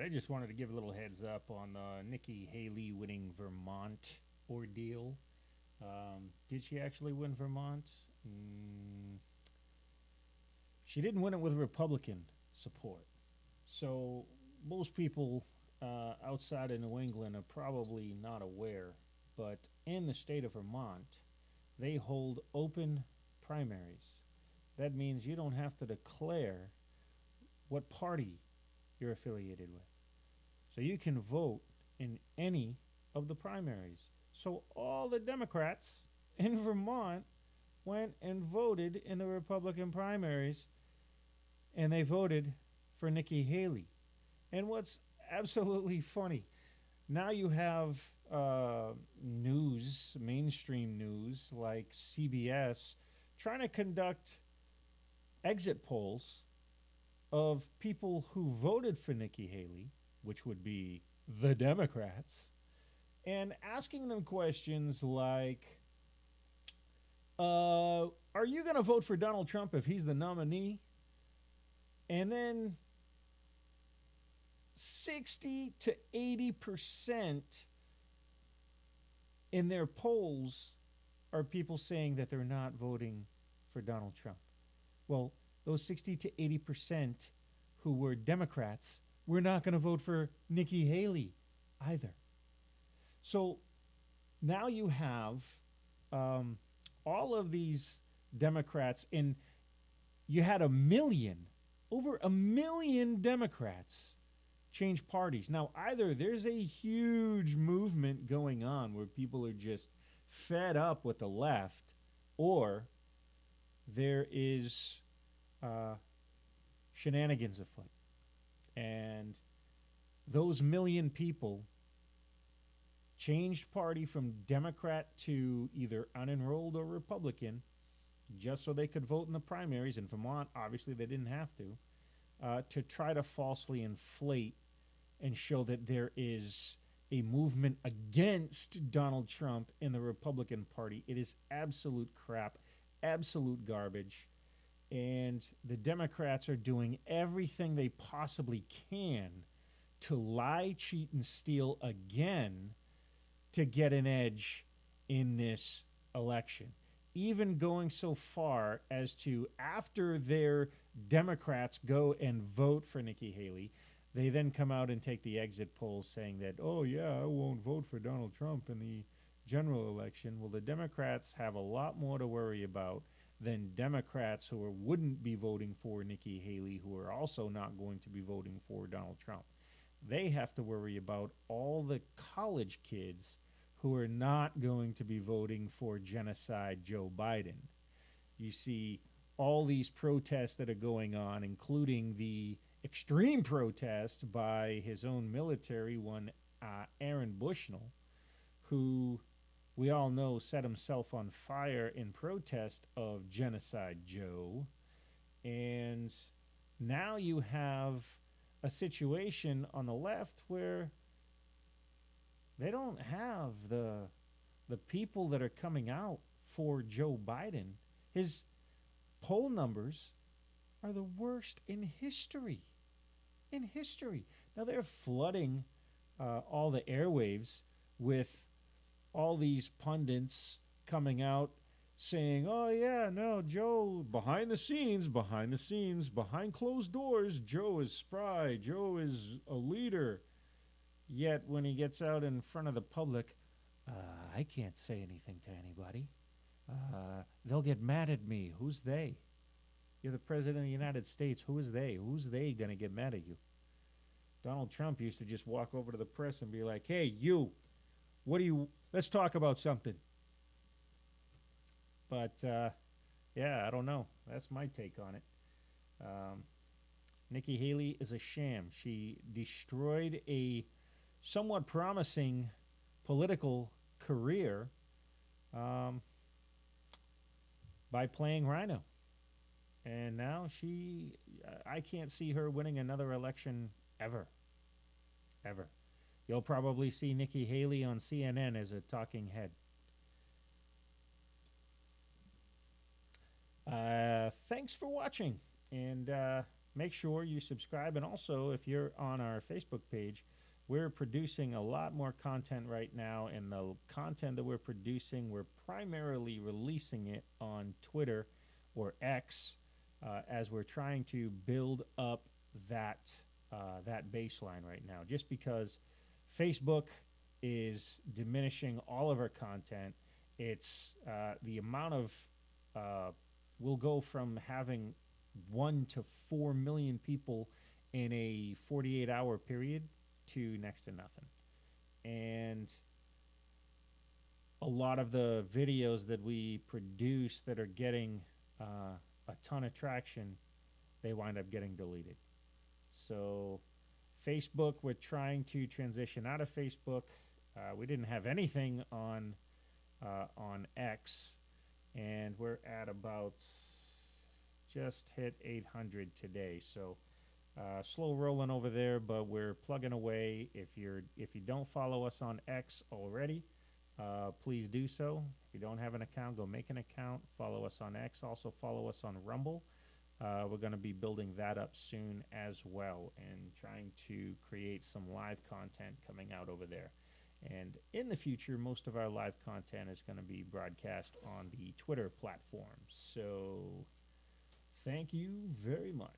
I just wanted to give a little heads up on the Nikki Haley winning Vermont ordeal. Did she actually win Vermont? She didn't win it with Republican support. So most people outside of New England are probably not aware, but in the state of Vermont, they hold open primaries. That means you don't have to declare what party you're affiliated with. So you can vote in any of the primaries. So all the Democrats in Vermont went and voted in the Republican primaries, and they voted for Nikki Haley. And what's absolutely funny, now you have news, mainstream news like CBS, trying to conduct exit polls of people who voted for Nikki Haley, which would be the Democrats, and asking them questions like, are you going to vote for Donald Trump if he's the nominee? And then 60 to 80% in their polls are people saying that they're not voting for Donald Trump. Well, those 60 to 80% who were Democrats were not going to vote for Nikki Haley either. So now you have all of these Democrats, and you had over a million Democrats change parties. Now, either there's a huge movement going on where people are just fed up with the left, or there is shenanigans afoot. And those million people changed party from Democrat to either unenrolled or Republican just so they could vote in the primaries. In Vermont, obviously, they didn't have to try to falsely inflate and show that there is a movement against Donald Trump in the Republican Party. It is absolute crap, absolute garbage. And the Democrats are doing everything they possibly can to lie, cheat, and steal again to get an edge in this election. Even going so far as to, after their Democrats go and vote for Nikki Haley, they then come out and take the exit polls saying that, oh, yeah, I won't vote for Donald Trump in the general election. Well, the Democrats have a lot more to worry about than Democrats who wouldn't be voting for Nikki Haley, who are also not going to be voting for Donald Trump. They have to worry about all the college kids who are not going to be voting for genocide Joe Biden. You see all these protests that are going on, including the extreme protest by his own military, one Aaron Bushnell, who we all know set himself on fire in protest of genocide Joe. And now you have a situation on the left where they don't have the people that are coming out for Joe Biden. His poll numbers are the worst in history. In history. Now they're flooding all the airwaves with all these pundits coming out saying, oh yeah, no, Joe, behind the scenes, behind closed doors, Joe is spry, Joe is a leader. Yet when he gets out in front of the public, I can't say anything to anybody. They'll get mad at me. Who's they? You're the president of the United States. Who is they? Who's they going to get mad at you? Donald Trump used to just walk over to the press and be like, hey, you, let's talk about something. But, yeah, I don't know. That's my take on it. Nikki Haley is a sham. She destroyed a somewhat promising political career by playing Rhino. And now I can't see her winning another election ever. Ever. You'll probably see Nikki Haley on CNN as a talking head. Thanks for watching. And make sure you subscribe. And also, if you're on our Facebook page, we're producing a lot more content right now. And the content that we're producing, we're primarily releasing it on Twitter or X, as we're trying to build up that baseline right now. Just because Facebook is diminishing all of our content, it's the amount of we'll go from having 1 to 4 million people in a 48-hour period to next to nothing. And a lot of the videos that we produce that are getting a ton of traction, they wind up getting deleted. So Facebook, we're trying to transition out of Facebook. We didn't have anything on X, and we're at about just hit 800 today. So slow rolling over there, but we're plugging away. If you don't follow us on X already, please do so. If you don't have an account, go make an account. Follow us on X. Also follow us on Rumble. We're going to be building that up soon as well, and trying to create some live content coming out over there. And in the future, most of our live content is going to be broadcast on the Twitter platform. So thank you very much.